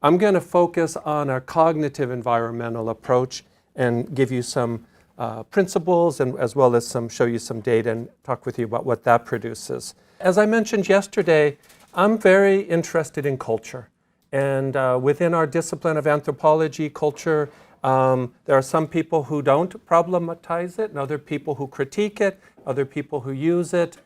I'm going to focus on a cognitive environmental approach and give you some principles and as well as show you some data and talk with you about what that produces. As I mentioned yesterday, I'm very interested in culture. And within our discipline of anthropology, culture, there are some people who don't problematize it and other people who critique it, other people who use it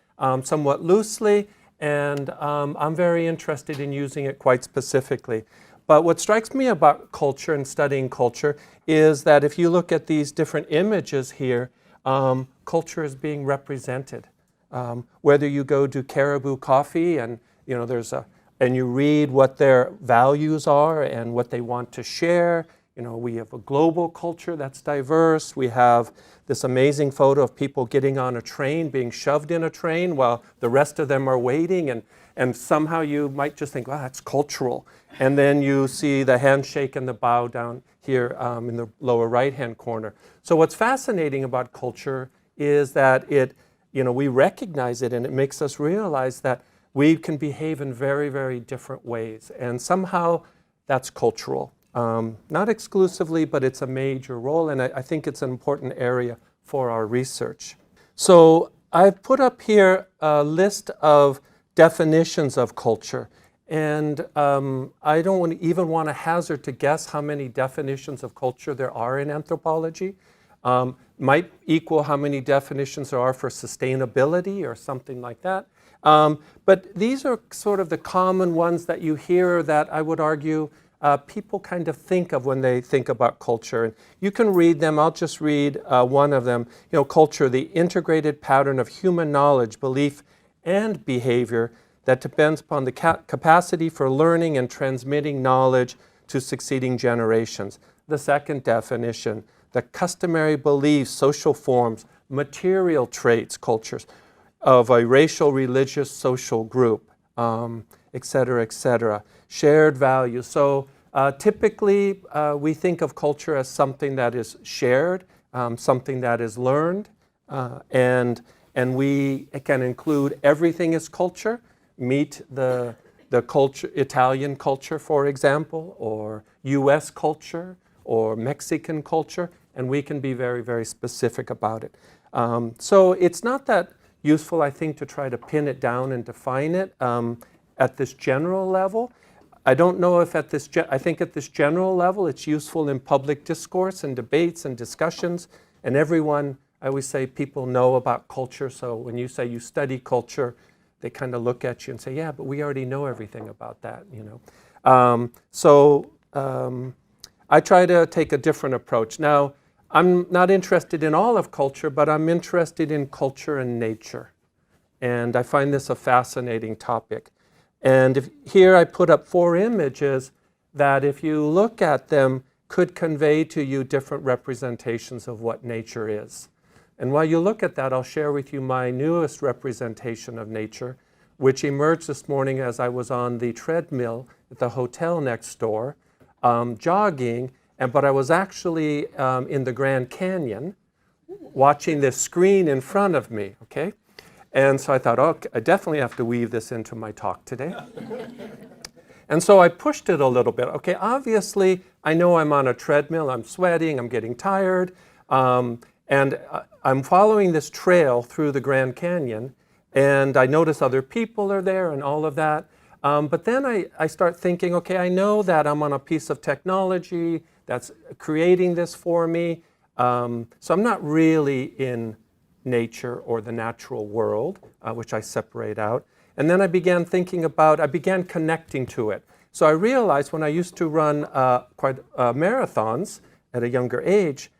somewhat loosely. And I'm very interested in using it quite specifically. But what strikes me about culture and studying culture is that if you look at these different images here, culture is being represented. Whether you go to Caribou Coffee and and you read what their values are and what they want to share. We have a global culture that's diverse. We have this amazing photo of people getting on a train, being shoved in a train while the rest of them are waiting. And somehow you might just think, wow, that's cultural. And then you see the handshake and the bow down here in the lower right-hand corner. So what's fascinating about culture is that we recognize it and it makes us realize that we can behave in very, very different ways. And somehow that's cultural. Not exclusively, but it's a major role. And I think it's an important area for our research. So I've put up here a list of definitions of culture. And I don't even want to hazard to guess how many definitions of culture there are in anthropology. Might equal how many definitions there are for sustainability or something like that. But these are sort of the common ones that you hear that I would argue people kind of think of when they think about culture. And you can read them. I'll just read one of them. Culture, the integrated pattern of human knowledge, belief, and behavior that depends upon the capacity for learning and transmitting knowledge to succeeding generations. The second definition, the customary beliefs, social forms, material traits, cultures of a racial, religious, social group, et cetera, shared values. So typically we think of culture as something that is shared, something that is learned, and we can include everything as culture. Meet the culture, Italian culture, for example, or US culture, or Mexican culture, and we can be very, very specific about it. So it's not that useful, I think, to try to pin it down and define it at this general level. I don't know if I think at this general level it's useful in public discourse and debates and discussions, and everyone, I always say people know about culture, so when you say you study culture, they kind of look at you and say, yeah, but we already know everything about that, I try to take a different approach. Now, I'm not interested in all of culture, but I'm interested in culture and nature. And I find this a fascinating topic. And here I put up 4 images that if you look at them could convey to you different representations of what nature is. And while you look at that, I'll share with you my newest representation of nature, which emerged this morning as I was on the treadmill at the hotel next door, jogging, but I was actually in the Grand Canyon watching this screen in front of me, okay? And so I thought, okay, I definitely have to weave this into my talk today. And so I pushed it a little bit. Okay, obviously, I know I'm on a treadmill, I'm sweating, I'm getting tired, and I'm following this trail through the Grand Canyon, and I notice other people are there and all of that. But then I start thinking, okay, I know that I'm on a piece of technology that's creating this for me, so I'm not really in nature or the natural world, which I separate out. And then I began connecting to it. So I realized when I used to run marathons at a younger age,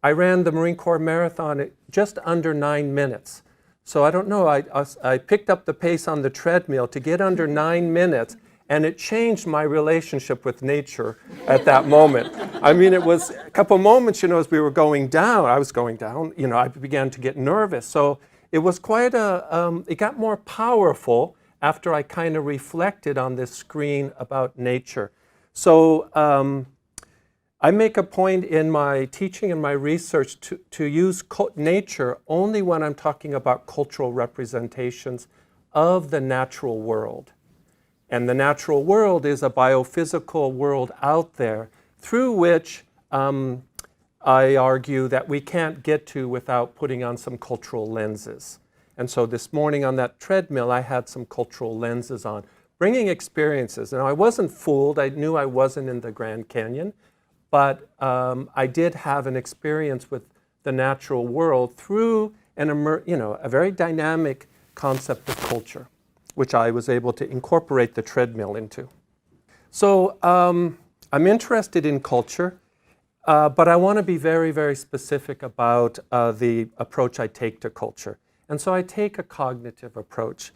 I ran the Marine Corps Marathon at just under 9 minutes. So I don't know, I picked up the pace on the treadmill to get under 9 minutes, and it changed my relationship with nature at that moment. I mean, it was a couple moments, as we were going down, I was going down, I began to get nervous. So it was quite it got more powerful after I kind of reflected on this screen about nature. So I make a point in my teaching and my research to use nature only when I'm talking about cultural representations of the natural world. And the natural world is a biophysical world out there through which I argue that we can't get to without putting on some cultural lenses. And so this morning on that treadmill, I had some cultural lenses on, bringing experiences. Now, I wasn't fooled. I knew I wasn't in the Grand Canyon, but I did have an experience with the natural world through a very dynamic concept of culture, which I was able to incorporate the treadmill into. So I'm interested in culture, but I want to be very, very specific about the approach I take to culture. And so I take a cognitive approach.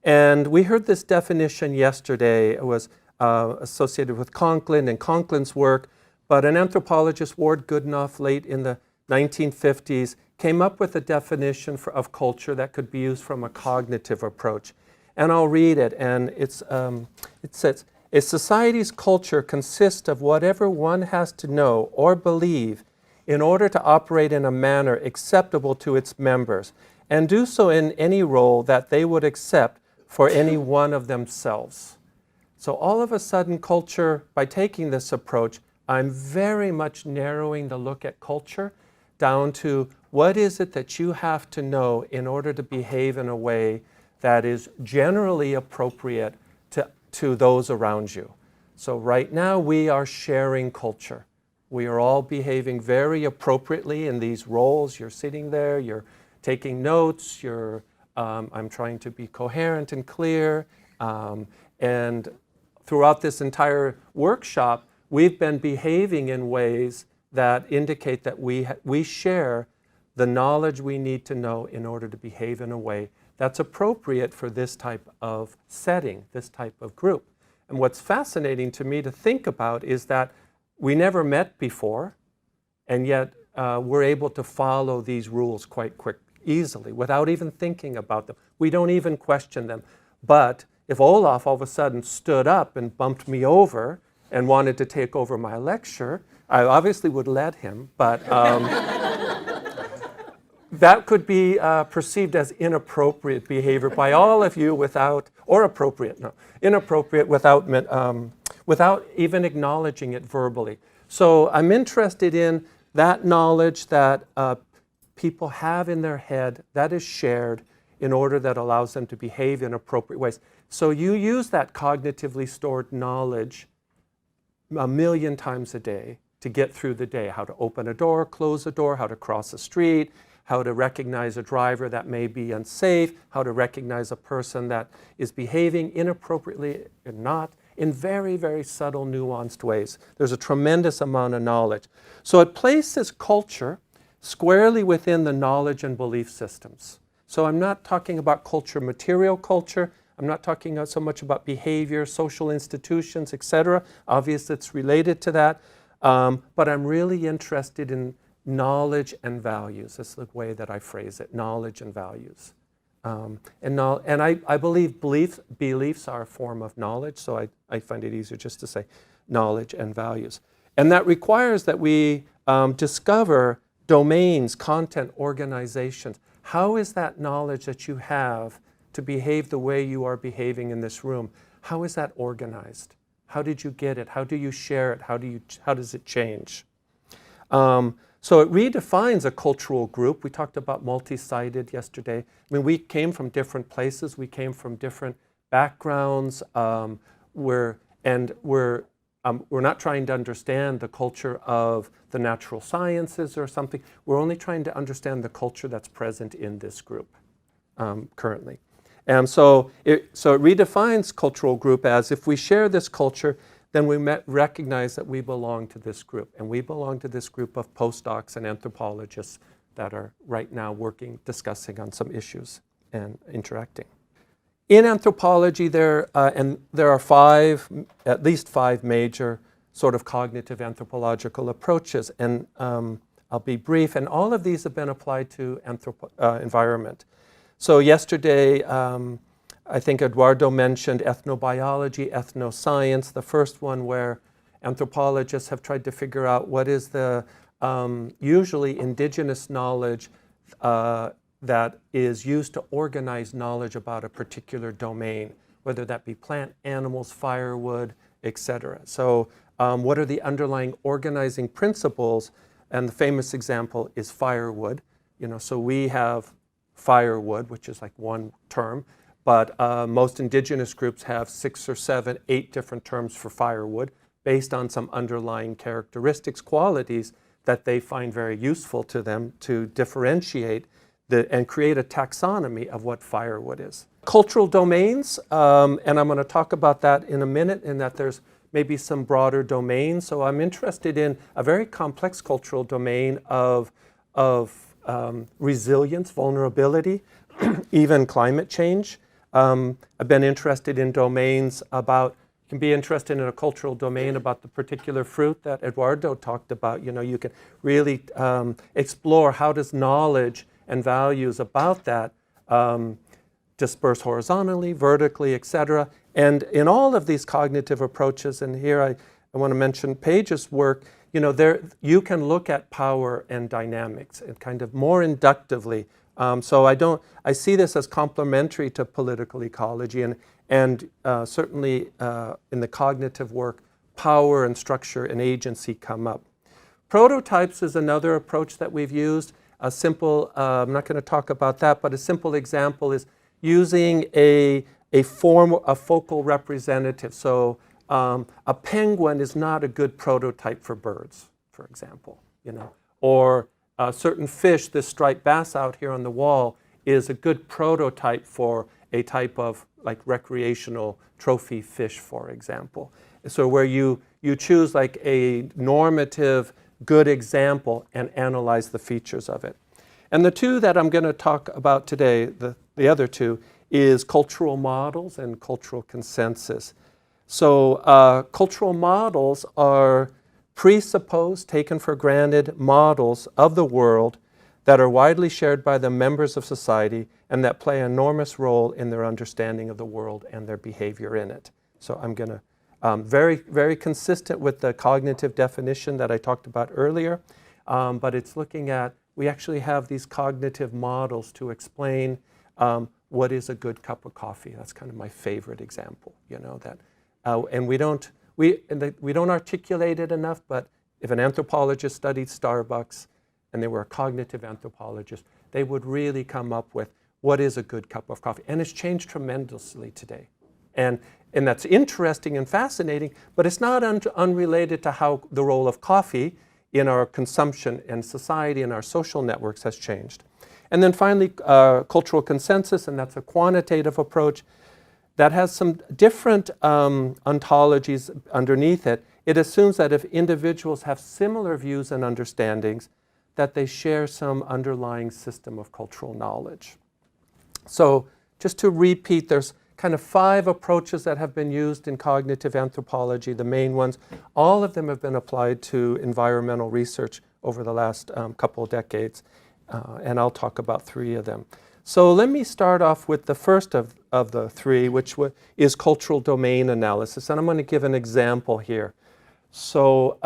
And we heard this definition yesterday. It was associated with Conklin and Conklin's work, but an anthropologist, Ward Goodenough, late in the 1950s, came up with a definition of culture that could be used from a cognitive approach. And I'll read it, and it says, a society's culture consists of whatever one has to know or believe in order to operate in a manner acceptable to its members, and do so in any role that they would accept for any one of themselves. So all of a sudden, culture, by taking this approach, I'm very much narrowing the look at culture down to what is it that you have to know in order to behave in a way that is generally appropriate to those around you. So right now we are sharing culture. We are all behaving very appropriately in these roles. You're sitting there, you're taking notes, I'm trying to be coherent and clear. And throughout this entire workshop, we've been behaving in ways that indicate that we share the knowledge we need to know in order to behave in a way that's appropriate for this type of setting, this type of group. And what's fascinating to me to think about is that we never met before, and yet we're able to follow these rules quite easily without even thinking about them. We don't even question them. But if Olaf all of a sudden stood up and bumped me over and wanted to take over my lecture, I obviously would let him, but that could be perceived as inappropriate behavior by all of you inappropriate without even acknowledging it verbally. So I'm interested in that knowledge that people have in their head that is shared in order that allows them to behave in appropriate ways. So you use that cognitively stored knowledge 1,000,000 times a day to get through the day, how to open a door, close a door, how to cross a street, how to recognize a driver that may be unsafe, how to recognize a person that is behaving inappropriately and not, in very, very subtle, nuanced ways. There's a tremendous amount of knowledge. So it places culture squarely within the knowledge and belief systems. So I'm not talking about culture, material culture. I'm not talking so much about behavior, social institutions, etc. Obviously, it's related to that. But I'm really interested in knowledge and values. That's the way that I phrase it, knowledge and values. And I believe beliefs are a form of knowledge, so I find it easier just to say knowledge and values. And that requires that we discover domains, content, organizations. How is that knowledge that you have to behave the way you are behaving in this room, how is that organized? How did you get it? How do you share it? How does it change? So it redefines a cultural group. We talked about multi-sided yesterday. I mean, we came from different places. We came from different backgrounds. We're not trying to understand the culture of the natural sciences or something. We're only trying to understand the culture that's present in this group currently. And so it redefines cultural group as if we share this culture, then we recognize that we belong to this group. And we belong to this group of postdocs and anthropologists that are right now working, discussing on some issues and interacting. In anthropology, there are at least five major sort of cognitive anthropological approaches. And I'll be brief. And all of these have been applied to environment. So yesterday, I think Eduardo mentioned ethnobiology, ethnoscience, the first one where anthropologists have tried to figure out what is the usually indigenous knowledge that is used to organize knowledge about a particular domain, whether that be plant, animals, firewood, etc. So what are the underlying organizing principles? And the famous example is firewood. So we have firewood, which is like one term, but most indigenous groups have 6 or 7, 8 different terms for firewood based on some underlying characteristics, qualities that they find very useful to them to differentiate and create a taxonomy of what firewood is. Cultural domains, and I'm going to talk about that in a minute, in that there's maybe some broader domains. So I'm interested in a very complex cultural domain of resilience, vulnerability, even climate change. I've been interested in domains about, you can be interested in a cultural domain about the particular fruit that Eduardo talked about. You can really explore how does knowledge and values about that disperse horizontally, vertically, etc. And in all of these cognitive approaches, and here I want to mention Page's work, you can look at power and dynamics and kind of more inductively. So I see this as complementary to political ecology, and certainly in the cognitive work, power and structure and agency come up. Prototypes is another approach that we've used. A simple, I'm not going to talk about that, but a simple example is using a focal representative. So a penguin is not a good prototype for birds, for example, or a certain fish, this striped bass out here on the wall, is a good prototype for a type of like recreational trophy fish, for example. So where you choose like a normative good example and analyze the features of it. And the two that I'm going to talk about today, the other two, is cultural models and cultural consensus. So cultural models are presupposed, taken for granted models of the world that are widely shared by the members of society and that play an enormous role in their understanding of the world and their behavior in it. So I'm going to, very, very consistent with the cognitive definition that I talked about earlier, but it's looking at, we actually have these cognitive models to explain what is a good cup of coffee. That's kind of my favorite example, and we don't articulate it enough, but if an anthropologist studied Starbucks and they were a cognitive anthropologist, they would really come up with what is a good cup of coffee. And it's changed tremendously today. And that's interesting and fascinating, but it's not unrelated to how the role of coffee in our consumption and society and our social networks has changed. And then finally, cultural consensus, and that's a quantitative approach that has some different ontologies underneath it. It assumes that if individuals have similar views and understandings, that they share some underlying system of cultural knowledge. So just to repeat, there's kind of 5 approaches that have been used in cognitive anthropology, the main ones. All of them have been applied to environmental research over the last couple of decades, and I'll talk about 3 of them. So let me start off with the first of the 3, which is cultural domain analysis, and I'm going to give an example here. So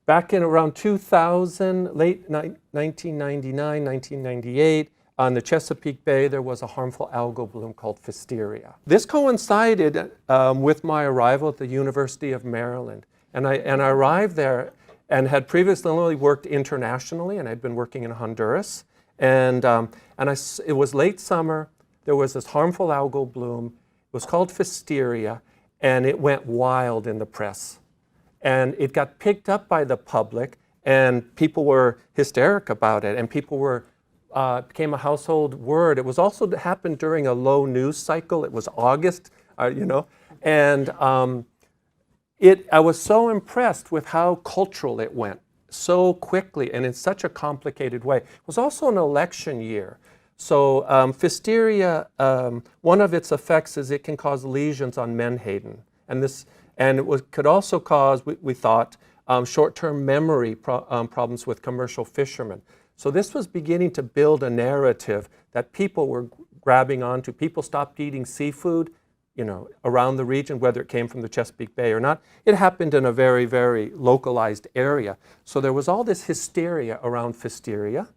back in around 2000, late 1999, 1998, on the Chesapeake Bay, there was a harmful algal bloom called Pfiesteria. This coincided with my arrival at the University of Maryland. And I arrived there and had previously only worked internationally, and I'd been working in Honduras. And it was late summer. There was this harmful algal bloom. It was called Pfiesteria, and it went wild in the press. And it got picked up by the public, and people were hysteric about it, and people were became a household word. It was also happened during a low news cycle. It was August, and I was so impressed with how cultural it went so quickly and in such a complicated way. It was also an election year. So Pfiesteria, one of its effects is it can cause lesions on menhaden. And it could also cause, we thought, short-term memory problems with commercial fishermen. So this was beginning to build a narrative that people were grabbing onto. People stopped eating seafood, around the region, whether it came from the Chesapeake Bay or not. It happened in a very, very localized area. So there was all this hysteria around Pfiesteria,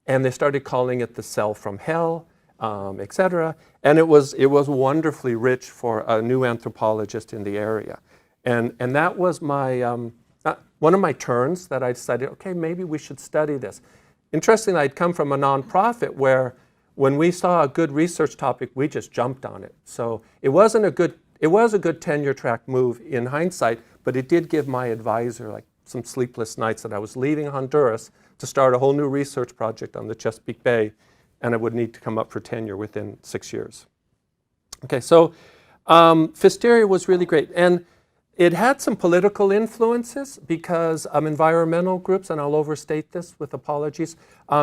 and they started calling it the cell from hell. etc. And it was wonderfully rich for a new anthropologist in the area. And that was my, one of my turns that I decided, okay, maybe we should study this. Interestingly, I'd come from a nonprofit where when we saw a good research topic, we just jumped on it. So it was a good tenure track move in hindsight, but it did give my advisor like some sleepless nights that I was leaving Honduras to start a whole new research project on the Chesapeake Bay, and I would need to come up for tenure within 6 years. Okay, so Pfiesteria was really great. And it had some political influences because environmental groups, and I'll overstate this with apologies,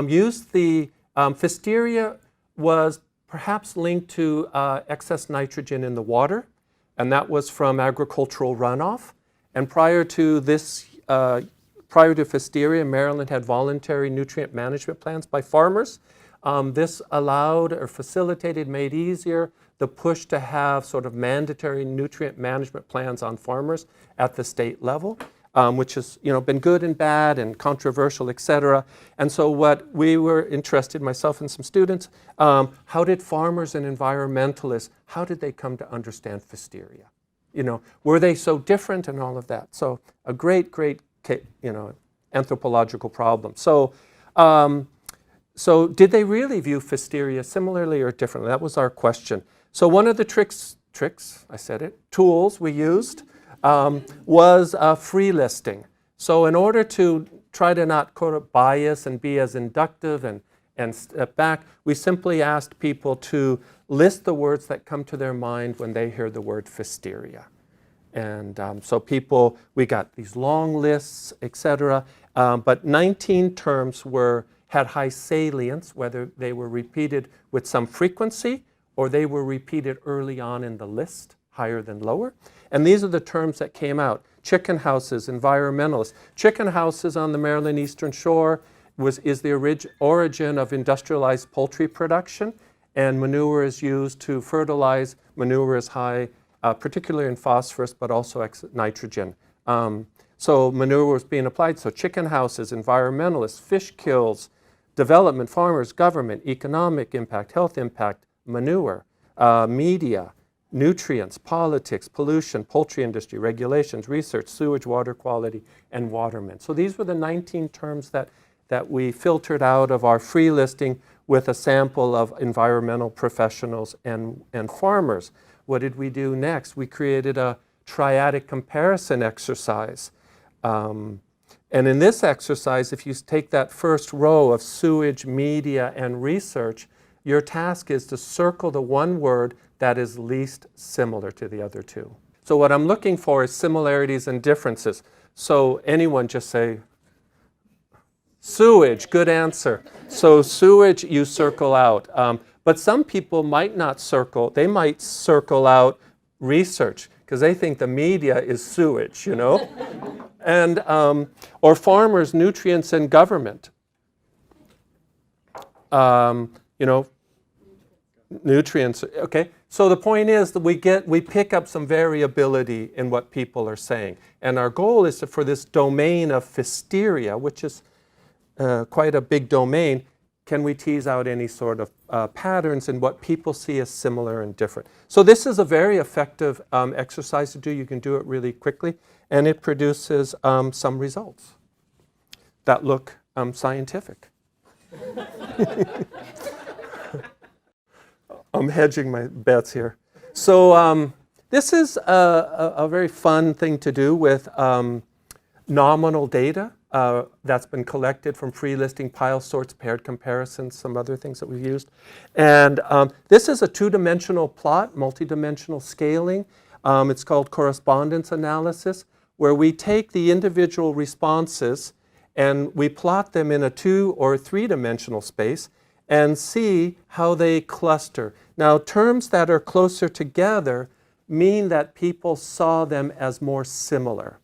used the Pfiesteria was perhaps linked to excess nitrogen in the water, and that was from agricultural runoff. And prior to Pfiesteria, Maryland had voluntary nutrient management plans by farmers. This allowed or facilitated, made easier the push to have sort of mandatory nutrient management plans on farmers at the state level, which has been good and bad and controversial, et cetera. And so what we were interested, myself and some students, how did farmers and environmentalists, how did they come to understand Pfiesteria? Were they so different and all of that? So a great, anthropological problem. So, so did they really view Pfiesteria similarly or differently? That was our question. So one of the tools we used was free listing. So in order to try to not bias and be as inductive and step back, we simply asked people to list the words that come to their mind when they hear the word Pfiesteria. And so we got these long lists, etc. But 19 terms had high salience, whether they were repeated with some frequency or they were repeated early on in the list, higher than lower. And these are the terms that came out. Chicken houses, environmentalists. Chicken houses on the Maryland Eastern Shore is the origin of industrialized poultry production, and manure is used to fertilize. Manure is high, particularly in phosphorus, but also nitrogen. So manure was being applied. So chicken houses, environmentalists, fish kills, development, farmers, government, economic impact, health impact, manure, media, nutrients, politics, pollution, poultry industry, regulations, research, sewage, water quality, and watermen. So these were the 19 terms that we filtered out of our free listing with a sample of environmental professionals and farmers. What did we do next? We created a triadic comparison exercise. And in this exercise, if you take that first row of sewage, media, and research, your task is to circle the one word that is least similar to the other two. So what I'm looking for is similarities and differences. So anyone just say, sewage, good answer. So sewage you circle out. But some people might not circle, they might circle out research because they think the media is sewage, and or farmers, nutrients, and government. Nutrients, okay. So the point is that we pick up some variability in what people are saying. And our goal is for this domain of Pfiesteria, which is quite a big domain, can we tease out any sort of patterns in what people see as similar and different? So this is a very effective exercise to do. You can do it really quickly, and it produces some results that look scientific. I'm hedging my bets here. So this is a very fun thing to do with nominal data that's been collected from free listing, pile sorts, paired comparisons, some other things that we've used. And this is a two-dimensional plot, multi-dimensional scaling. It's called correspondence analysis, where we take the individual responses and we plot them in a 2- or 3-dimensional space and see how they cluster. Now, terms that are closer together mean that people saw them as more similar.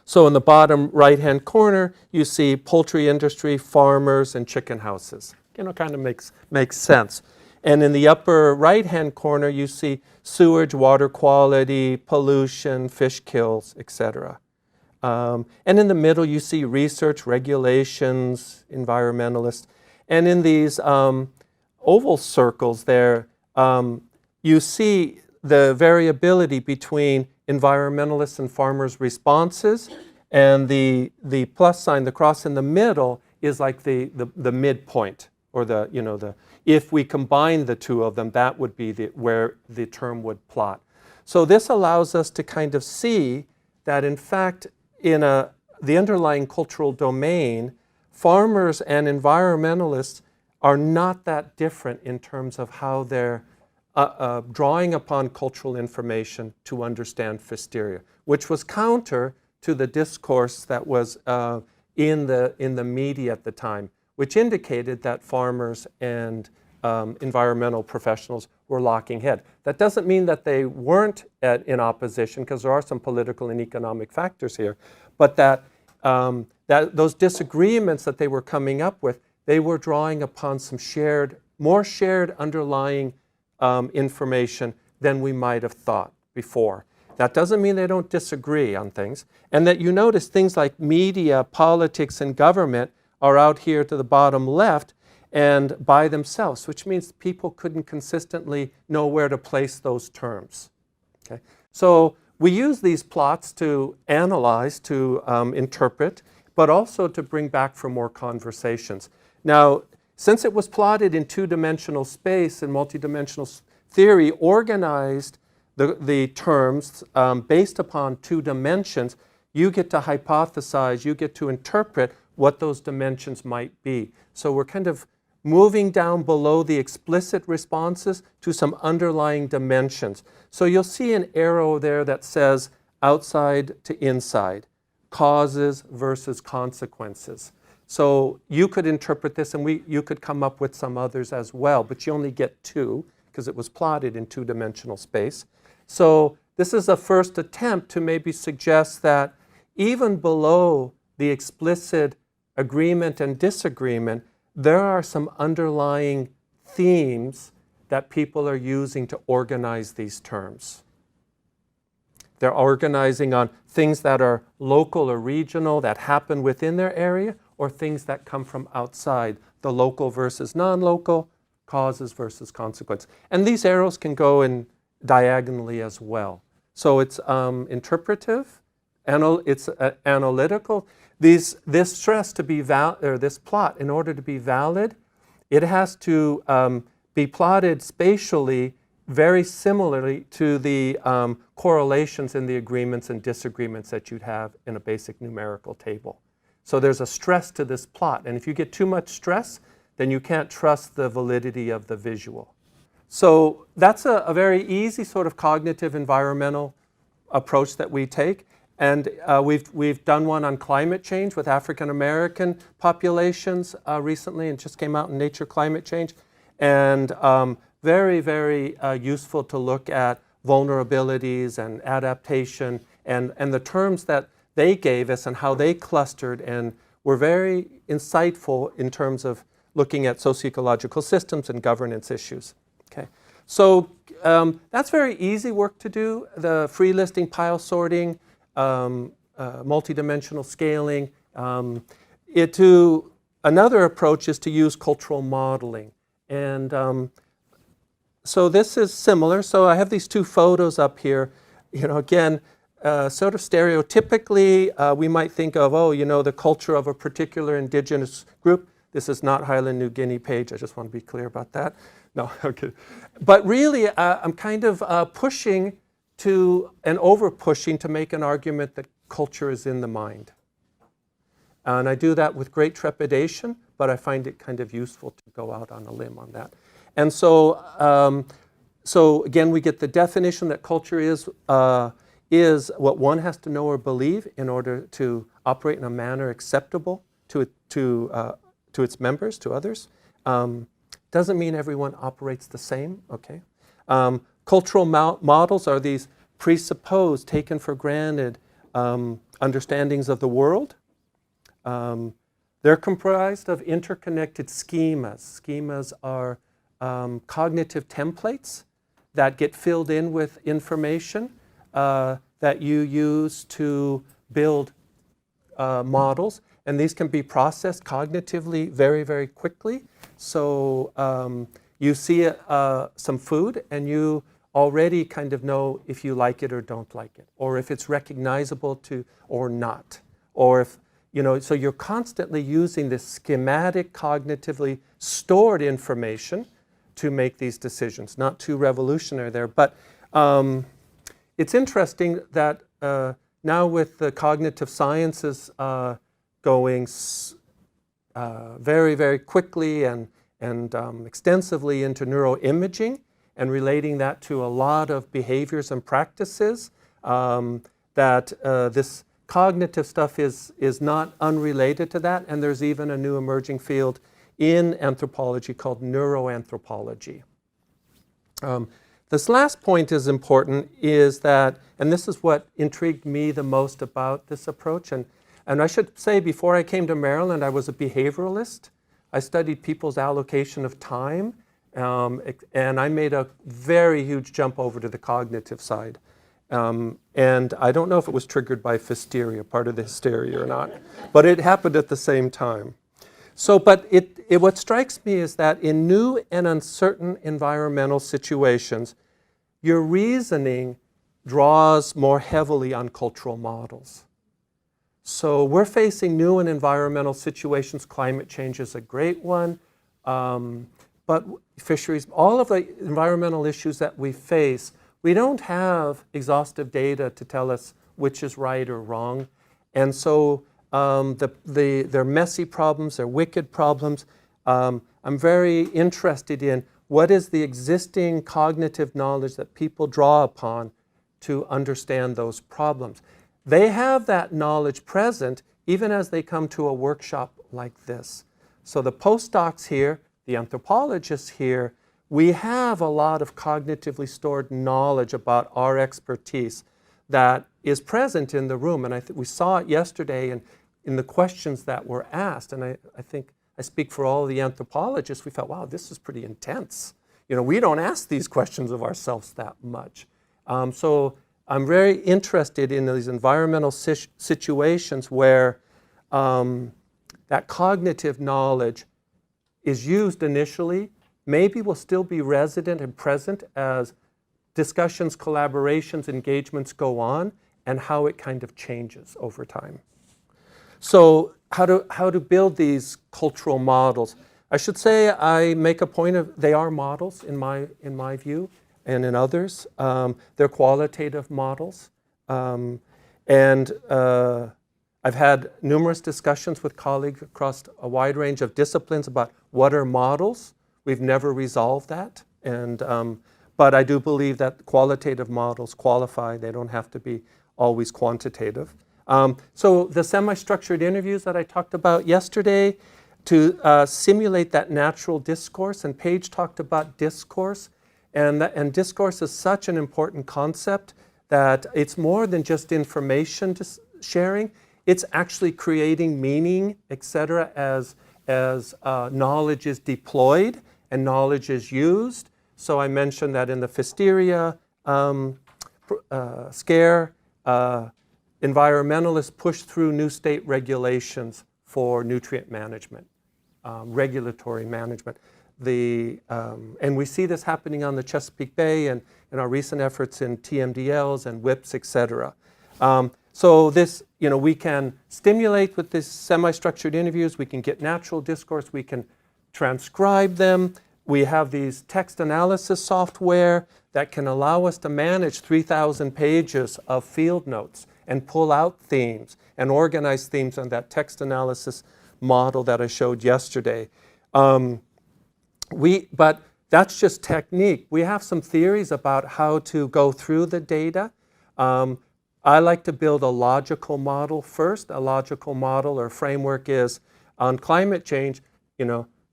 So in the bottom right-hand corner, you see poultry industry, farmers, and chicken houses. Kind of makes sense. And in the upper right-hand corner, you see sewage, water quality, pollution, fish kills, etc. And in the middle, you see research, regulations, environmentalists. And in these oval circles there, you see the variability between environmentalists and farmers' responses, and the plus sign, the cross in the middle, is like the midpoint, or if we combine the two of them, that would be where the term would plot. So this allows us to kind of see that, in fact, in the underlying cultural domain, farmers and environmentalists are not that different in terms of how they're drawing upon cultural information to understand Pfiesteria, which was counter to the discourse that was in the media at the time, which indicated that farmers and environmental professionals were locking head. That doesn't mean that they weren't in opposition, because there are some political and economic factors here, but that those disagreements that they were coming up with, they were drawing upon some more shared underlying information than we might have thought before. That doesn't mean they don't disagree on things, and that you notice things like media, politics, and government are out here to the bottom left and by themselves, which means people couldn't consistently know where to place those terms. Okay? So we use these plots to analyze, to interpret, but also to bring back for more conversations. Now, since it was plotted in two-dimensional space and multidimensional theory organized the terms based upon two dimensions, you get to hypothesize, you get to interpret what those dimensions might be. So we're kind of moving down below the explicit responses to some underlying dimensions. So you'll see an arrow there that says outside to inside, causes versus consequences. So you could interpret this, and you could come up with some others as well, but you only get two because it was plotted in two-dimensional space. So this is a first attempt to maybe suggest that even below the explicit agreement and disagreement, there are some underlying themes that people are using to organize these terms. They're organizing on things that are local or regional, that happen within their area, or things that come from outside, the local versus non-local, causes versus consequence. And these arrows can go in diagonally as well. So it's interpretive, it's analytical. This stress to be this plot, in order to be valid, it has to be plotted spatially very similarly to the correlations in the agreements and disagreements that you'd have in a basic numerical table. So there's a stress to this plot, and if you get too much stress, then you can't trust the validity of the visual. So that's a very easy sort of cognitive environmental approach that we take. And we've done one on climate change with African American populations recently, and just came out in Nature Climate Change. And very, very useful to look at vulnerabilities and adaptation and the terms that they gave us and how they clustered, and were very insightful in terms of looking at socio-ecological systems and governance issues. Okay. So that's very easy work to do, the free listing, pile sorting, multidimensional scaling. Another approach is to use cultural modeling. And so this is similar. So I have these two photos up here. Again, sort of stereotypically, we might think of, the culture of a particular indigenous group. This is not Highland New Guinea page. I just want to be clear about that. No, okay. But really, I'm kind of pushing to, and over-pushing to make an argument that culture is in the mind. And I do that with great trepidation, but I find it kind of useful to go out on a limb on that. And so, again, we get the definition that culture is what one has to know or believe in order to operate in a manner acceptable to its members, to others. Doesn't mean everyone operates the same, okay? Cultural models are these presupposed, taken for granted understandings of the world. They're comprised of interconnected schemas. Schemas are cognitive templates that get filled in with information that you use to build models. And these can be processed cognitively very, very quickly. So You see some food and you already kind of know if you like it or don't like it, or if it's recognizable to or not, or if, so you're constantly using this schematic, cognitively stored information to make these decisions. Not too revolutionary there, but it's interesting that now with the cognitive sciences going very, very quickly and extensively into neuroimaging and relating that to a lot of behaviors and practices, that this cognitive stuff is not unrelated to that, and there's even a new emerging field in anthropology called neuroanthropology. This last point is important, is that, and this is what intrigued me the most about this approach, and I should say before I came to Maryland, I was a behavioralist. I studied people's allocation of time, and I made a very huge jump over to the cognitive side. And I don't know if it was triggered by Pfiesteria, part of the hysteria or not, but it happened at the same time. So, but what strikes me is that in new and uncertain environmental situations, your reasoning draws more heavily on cultural models. So we're facing new and environmental situations. Climate change is a great one, but fisheries, all of the environmental issues that we face, we don't have exhaustive data to tell us which is right or wrong. And so they're messy problems, they're wicked problems. I'm very interested in what is the existing cognitive knowledge that people draw upon to understand those problems. They have that knowledge present even as they come to a workshop like this. So the postdocs here, the anthropologists here, we have a lot of cognitively stored knowledge about our expertise that is present in the room. And we saw it yesterday in the questions that were asked. And I think I speak for all the anthropologists. We felt, wow, this is pretty intense. We don't ask these questions of ourselves that much. So I'm very interested in these environmental situations where that cognitive knowledge is used initially, maybe will still be resident and present as discussions, collaborations, engagements go on, and how it kind of changes over time. So how to build these cultural models? I should say I make a point of, they are models in my view, and in others. They're qualitative models. I've had numerous discussions with colleagues across a wide range of disciplines about what are models. We've never resolved that. But I do believe that qualitative models qualify. They don't have to be always quantitative. So the semi-structured interviews that I talked about yesterday, to simulate that natural discourse, and Paige talked about discourse, and discourse is such an important concept that it's more than just information sharing. It's actually creating meaning, etc., as knowledge is deployed and knowledge is used. So I mentioned that in the Pfiesteria scare, environmentalists push through new state regulations for nutrient management, regulatory management. And we see this happening on the Chesapeake Bay and in our recent efforts in TMDLs and WIPs, etc. So this, we can stimulate with these semi-structured interviews. We can get natural discourse. We can transcribe them. We have these text analysis software that can allow us to manage 3,000 pages of field notes and pull out themes and organize themes on that text analysis model that I showed yesterday. But that's just technique. We have some theories about how to go through the data. I like to build a logical model first. A logical model or framework is on climate change.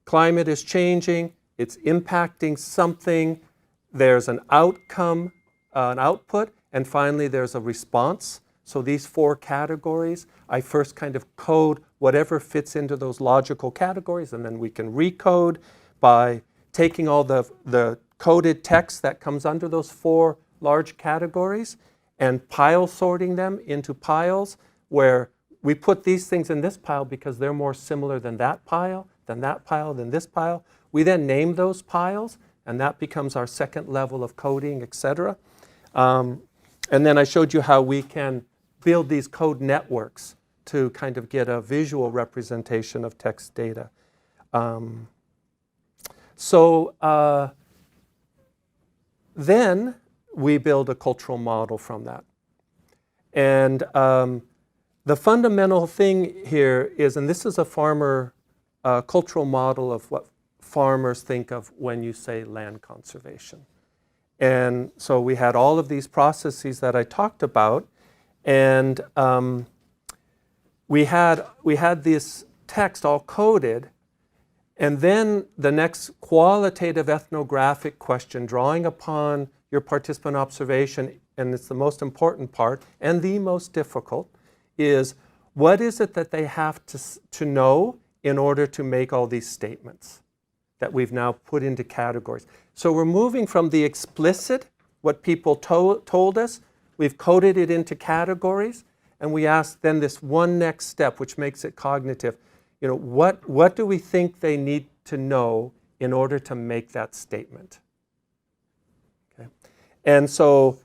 Climate is changing. It's impacting something. There's an outcome, an output, and finally there's a response. So these 4 categories, I first kind of code whatever fits into those logical categories, and then we can recode by taking all the coded text that comes under those 4 large categories and pile sorting them into piles where we put these things in this pile because they're more similar than that pile. then that pile, then this pile. We then name those piles, and that becomes our second level of coding, etc. And then I showed you how we can build these code networks to kind of get a visual representation of text data. Then we build a cultural model from that. And the fundamental thing here is, and this is a farmer cultural model of what farmers think of when you say land conservation. And so we had all of these processes that I talked about, and we had this text all coded, and then the next qualitative ethnographic question, drawing upon your participant observation, and it's the most important part and the most difficult, is what is it that they have to know in order to make all these statements that we've now put into categories. So we're moving from the explicit, what people told us, we've coded it into categories, and we ask then this one next step, which makes it cognitive. You know, what do we think they need to know in order to make that statement? Okay. And so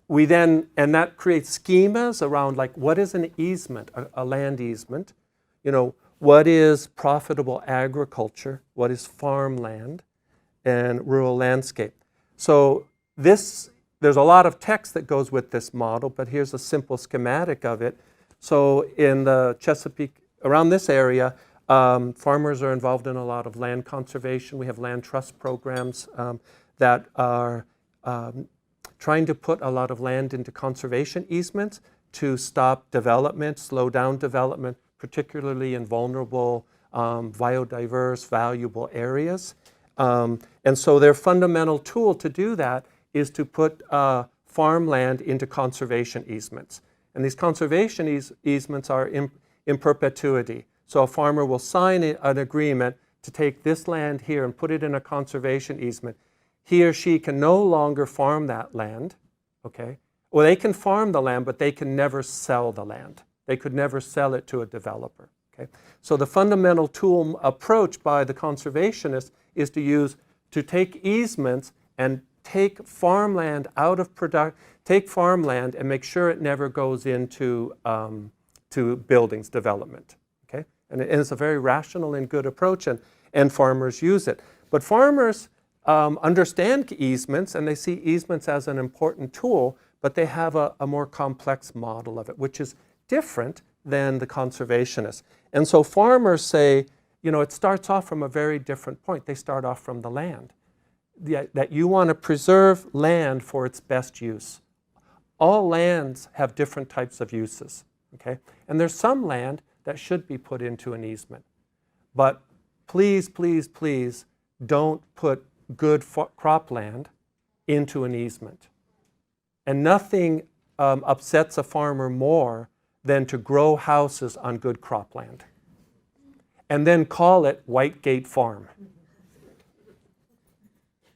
we then, and that creates schemas around like, what is an easement, a land easement? You know, what is profitable agriculture? What is farmland and rural landscape? So there's a lot of text that goes with this model, but here's a simple schematic of it. So in the Chesapeake, around this area, farmers are involved in a lot of land conservation. We have land trust programs that are trying to put a lot of land into conservation easements to stop development, slow down development, particularly in vulnerable, biodiverse, valuable areas. And so their fundamental tool to do that is to put farmland into conservation easements. And these conservation easements are in perpetuity. So a farmer will sign an agreement to take this land here and put it in a conservation easement. He or she can no longer farm that land, okay? Well, they can farm the land, but they can never sell the land. They could never sell it to a developer, okay? So the fundamental tool approach by the conservationists is to take easements and take farmland out of take farmland and make sure it never goes into to buildings development, okay? And it's a very rational and good approach, and farmers use it. But farmers understand easements, and they see easements as an important tool, but they have a more complex model of it, which is different than the conservationists. And so farmers say, you know, it starts off from a very different point. They start off from the land, that you want to preserve land for its best use. All lands have different types of uses, okay? And there's some land that should be put into an easement. But please, please, please don't put good cropland into an easement. And nothing upsets a farmer more than to grow houses on good cropland and then call it Whitegate Farm.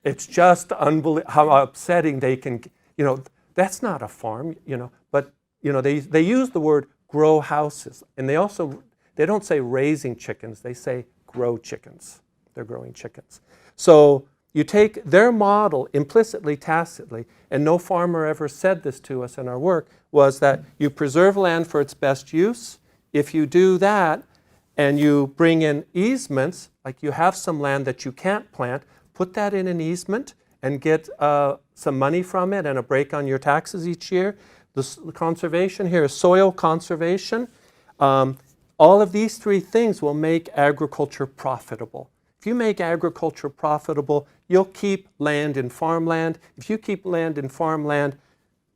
It's just unbelievable how upsetting they can, you know, that's not a farm, you know, but, you know, they use the word grow houses, and they don't say raising chickens, they say grow chickens. They're growing chickens. So you take their model implicitly, tacitly, and no farmer ever said this to us in our work, was that you preserve land for its best use. If you do that and you bring in easements, like you have some land that you can't plant, put that in an easement and get some money from it and a break on your taxes each year. The conservation here is soil conservation. All of these three things will make agriculture profitable. If you make agriculture profitable, you'll keep land in farmland. If you keep land in farmland,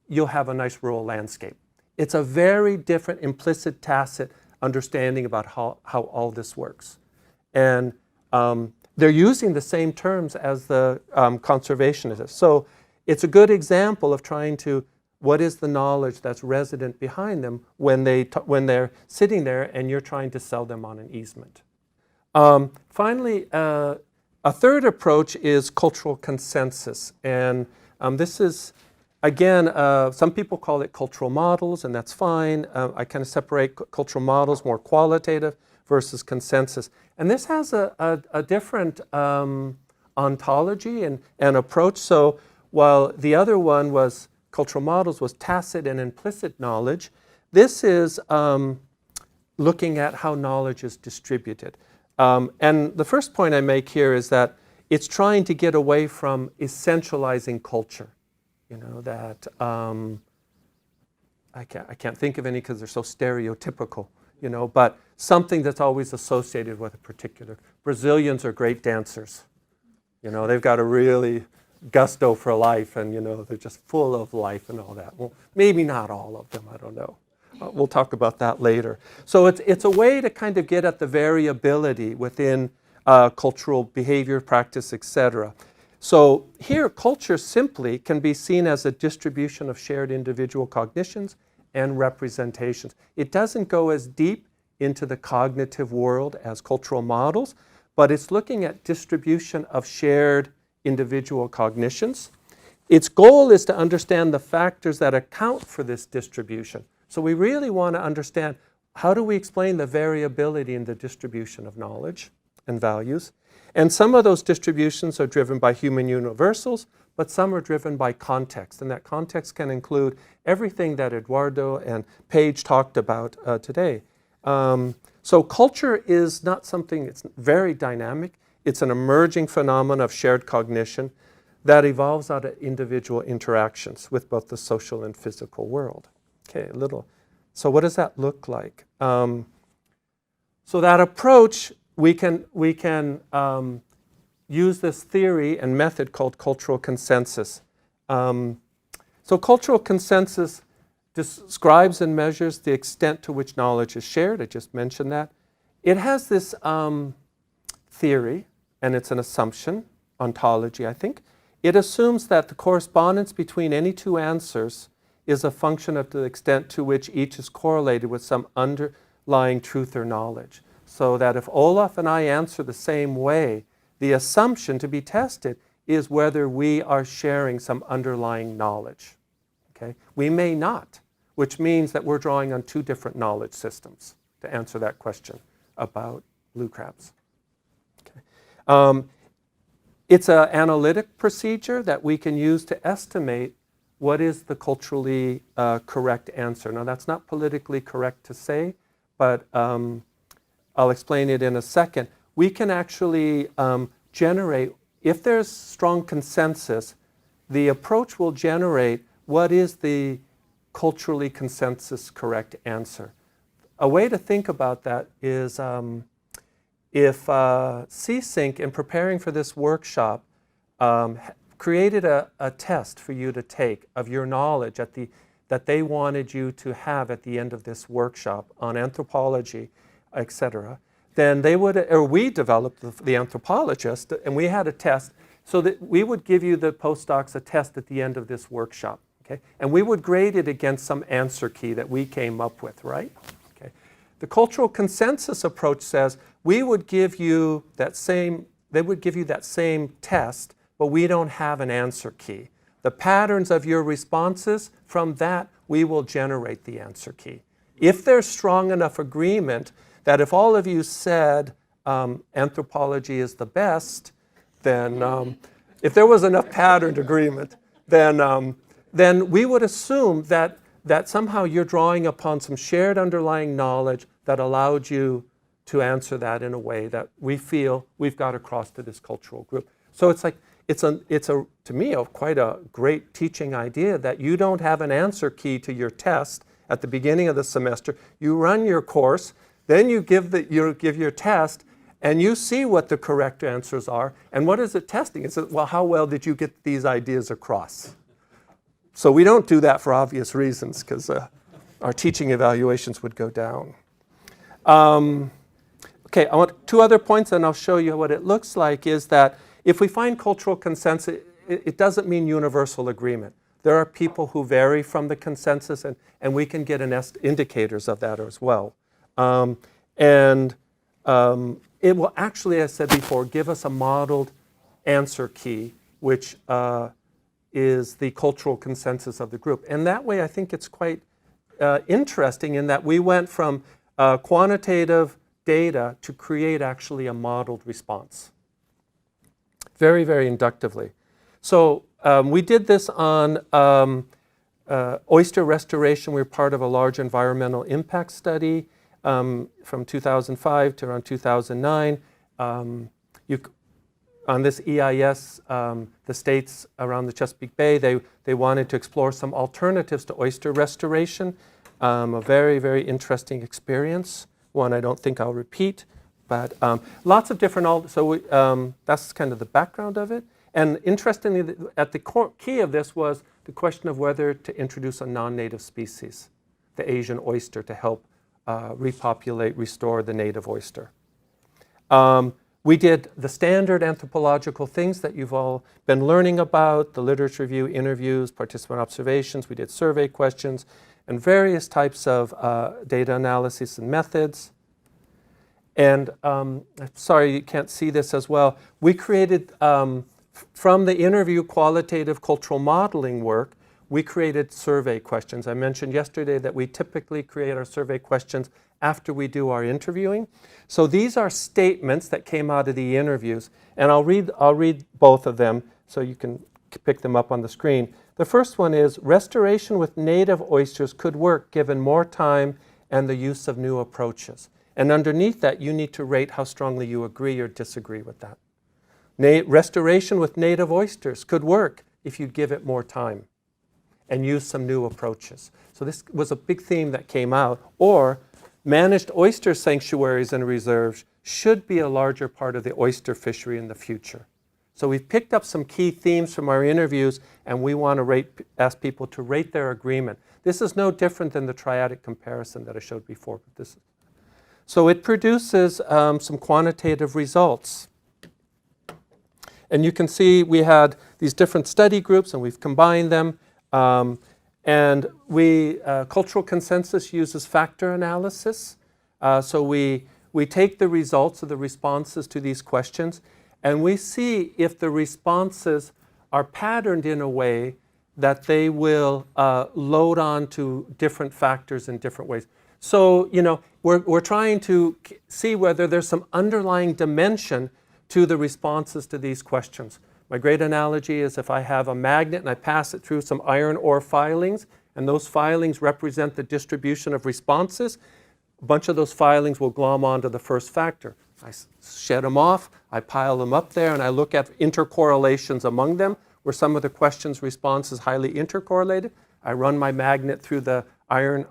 you'll have a nice rural landscape. It's a very different implicit, tacit understanding about how all this works. And they're using the same terms as the conservationists. So it's a good example of trying to, what is the knowledge that's resident behind them when they're sitting there and you're trying to sell them on an easement. Finally, a third approach is cultural consensus. And this is, again, some people call it cultural models, and that's fine. I kind of separate cultural models, more qualitative, versus consensus. And this has a different ontology and approach. So while the other one was cultural models was tacit and implicit knowledge, this is looking at how knowledge is distributed. And the first point I make here is that it's trying to get away from essentializing culture. You know, that I can't think of any because they're so stereotypical, you know, but something that's always associated with a particular. Brazilians are great dancers. You know, they've got a really gusto for life, and, you know, they're just full of life and all that. Well, maybe not all of them, I don't know. We'll talk about that later. So it's a way to kind of get at the variability within cultural behavior, practice, etc. So here, culture simply can be seen as a distribution of shared individual cognitions and representations. It doesn't go as deep into the cognitive world as cultural models, but it's looking at distribution of shared individual cognitions. Its goal is to understand the factors that account for this distribution. So we really want to understand, how do we explain the variability in the distribution of knowledge and values? And some of those distributions are driven by human universals, but some are driven by context. And that context can include everything that Eduardo and Paige talked about today. So culture is not something, it's very dynamic. It's an emerging phenomenon of shared cognition that evolves out of individual interactions with both the social and physical world. Okay, so what does that look like? So that approach, we can use this theory and method called cultural consensus. So cultural consensus describes and measures the extent to which knowledge is shared. I just mentioned that. It has this theory, and it's an assumption, ontology, I think. It assumes that the correspondence between any two answers is a function of the extent to which each is correlated with some underlying truth or knowledge. So that if Olaf and I answer the same way, the assumption to be tested is whether we are sharing some underlying knowledge. Okay? We may not, which means that we're drawing on two different knowledge systems to answer that question about blue crabs. Okay. It's an analytic procedure that we can use to estimate what is the culturally correct answer. Now, that's not politically correct to say, but I'll explain it in a second. We can actually generate, if there's strong consensus, the approach will generate what is the culturally consensus correct answer. A way to think about that is if CSync, in preparing for this workshop, created a test for you to take of your knowledge that they wanted you to have at the end of this workshop on anthropology, etc., then they would, or we developed the anthropologist, and we had a test so that we would give you, the postdocs, a test at the end of this workshop. Okay? And we would grade it against some answer key that we came up with, right? Okay. The cultural consensus approach says we would give you that same, they would give you that same test, but we don't have an answer key. The patterns of your responses, from that, we will generate the answer key. If there's strong enough agreement that if all of you said anthropology is the best, then if there was enough patterned agreement, then we would assume that somehow you're drawing upon some shared underlying knowledge that allowed you to answer that in a way that we feel we've got across to this cultural group. So it's like, it's to me, quite a great teaching idea that you don't have an answer key to your test at the beginning of the semester. You run your course, then you give your test, and you see what the correct answers are. And what is it testing? It says, well, how well did you get these ideas across? So we don't do that for obvious reasons, because our teaching evaluations would go down. Okay, I want two other points, and I'll show you what it looks like, is that if we find cultural consensus, it doesn't mean universal agreement. There are people who vary from the consensus, and we can get indicators of that as well. It will actually, as I said before, give us a modeled answer key, which is the cultural consensus of the group. And that way, I think it's quite interesting in that we went from quantitative data to create actually a modeled response. Very, very inductively. So we did this on oyster restoration. We were part of a large environmental impact study from 2005 to around 2009. On this EIS, the states around the Chesapeake Bay, they wanted to explore some alternatives to oyster restoration. A very, very interesting experience. One I don't think I'll repeat, but lots of different, that's kind of the background of it. And interestingly, at the key of this was the question of whether to introduce a non-native species, the Asian oyster, to help repopulate, restore the native oyster. We did the standard anthropological things that you've all been learning about, the literature review, interviews, participant observations. We did survey questions and various types of data analysis and methods. And sorry, you can't see this as well. We created, from the interview qualitative cultural modeling work, we created survey questions. I mentioned yesterday that we typically create our survey questions after we do our interviewing. So these are statements that came out of the interviews, and I'll read both of them so you can pick them up on the screen. The first one is, restoration with native oysters could work given more time and the use of new approaches. And underneath that, you need to rate how strongly you agree or disagree with that. Restoration with native oysters could work if you give it more time and use some new approaches. So this was a big theme that came out. Or managed oyster sanctuaries and reserves should be a larger part of the oyster fishery in the future. So we've picked up some key themes from our interviews, and we want to ask people to rate their agreement. This is no different than the triadic comparison that I showed before. But so it produces some quantitative results. And you can see we had these different study groups, and we've combined them. And cultural consensus uses factor analysis. So we take the results of the responses to these questions, and we see if the responses are patterned in a way that they will load on to different factors in different ways. So, we're trying to see whether there's some underlying dimension to the responses to these questions. My great analogy is if I have a magnet and I pass it through some iron ore filings, and those filings represent the distribution of responses, a bunch of those filings will glom onto the first factor. I shed them off, I pile them up there, and I look at intercorrelations among them, where some of the questions' response is highly intercorrelated. I run my magnet through the iron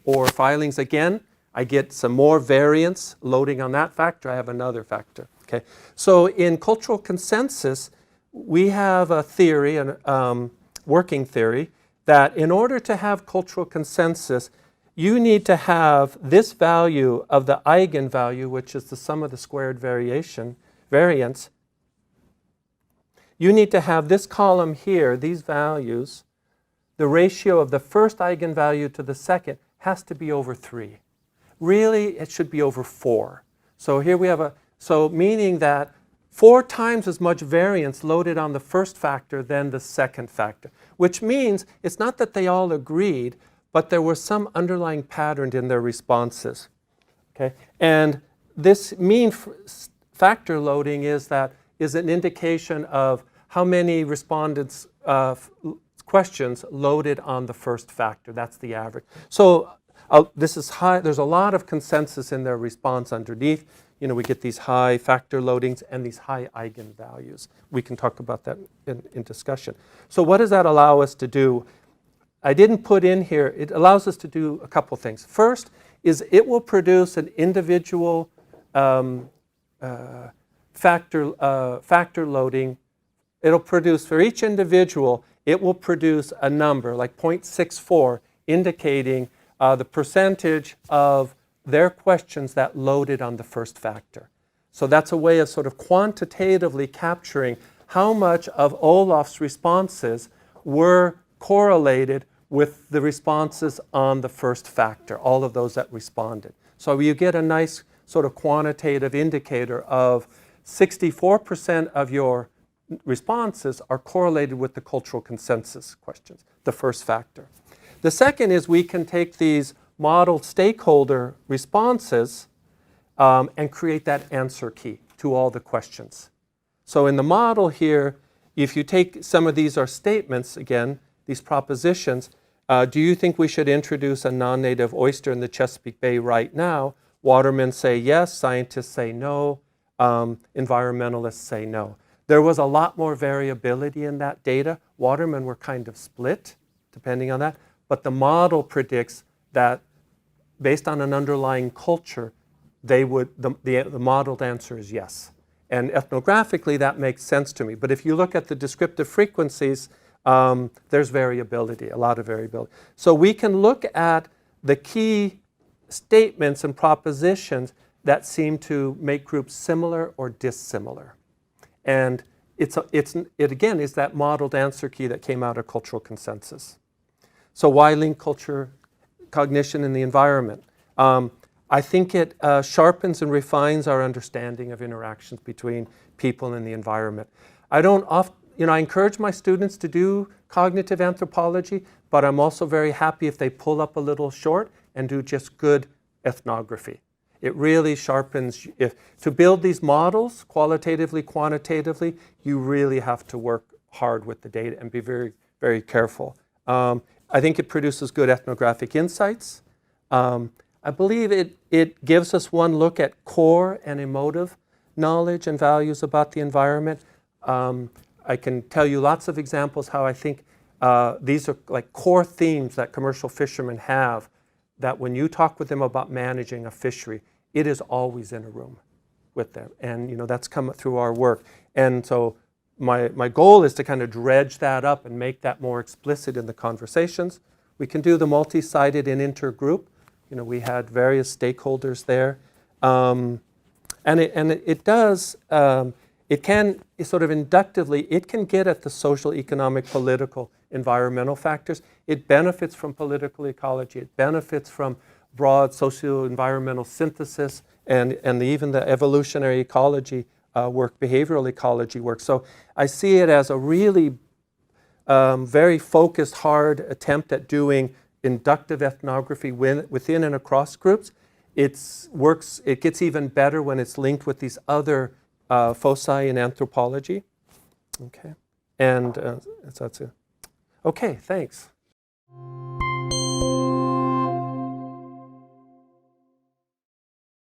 ore filings again. I get some more variance loading on that factor. I have another factor. Okay. So in cultural consensus, we have a theory, a working theory, that in order to have cultural consensus, you need to have this value of the eigenvalue, which is the sum of the squared variance. You need to have this column here, these values, the ratio of the first eigenvalue to the second has to be over 3. Really, it should be over 4. So here we have meaning that 4 times as much variance loaded on the first factor than the second factor, which means it's not that they all agreed, but there was some underlying pattern in their responses. Okay? And this mean factor loading is an indication of how many respondents' questions loaded on the first factor. That's the average. So this is high. There's a lot of consensus in their response underneath. We get these high factor loadings and these high eigenvalues. We can talk about that in discussion. So what does that allow us to do? I didn't put in here, it allows us to do a couple things. First is it will produce an individual factor loading. It'll produce, for each individual, it will produce a number like 0.64 indicating the percentage of their questions that loaded on the first factor. So that's a way of sort of quantitatively capturing how much of Olaf's responses were correlated with the responses on the first factor, all of those that responded. So you get a nice sort of quantitative indicator of 64% of your responses are correlated with the cultural consensus questions, the first factor. The second is we can take these modeled stakeholder responses and create that answer key to all the questions. So in the model here, if you take some of these are statements, again, these propositions, do you think we should introduce a non-native oyster in the Chesapeake Bay right now? Watermen say yes, scientists say no, environmentalists say no. There was a lot more variability in that data. Watermen were kind of split, depending on that. But the model predicts that based on an underlying culture, the modeled answer is yes. And ethnographically, that makes sense to me. But if you look at the descriptive frequencies, there's variability, a lot of variability. So we can look at the key statements and propositions that seem to make groups similar or dissimilar. And it again is that modeled answer key that came out of cultural consensus. So why link culture, cognition, and the environment? I think it sharpens and refines our understanding of interactions between people and the environment. I encourage my students to do cognitive anthropology, but I'm also very happy if they pull up a little short and do just good ethnography. It really sharpens, to build these models qualitatively, quantitatively, you really have to work hard with the data and be very, very careful. I think it produces good ethnographic insights. I believe it gives us one look at core and emotive knowledge and values about the environment. I can tell you lots of examples how I think these are like core themes that commercial fishermen have, that when you talk with them about managing a fishery, it is always in a room with them. And that's come through our work. And so my goal is to kind of dredge that up and make that more explicit in the conversations. We can do the multi-sided and intergroup. We had various stakeholders there. And it does, it can sort of inductively, it can get at the social, economic, political, environmental factors. It benefits from political ecology. It benefits from broad socio-environmental synthesis and even the evolutionary ecology work, behavioral ecology work. So I see it as a really very focused, hard attempt at doing inductive ethnography within and across groups. It gets even better when it's linked with these other foci in anthropology. Okay, and that's it. Okay, thanks.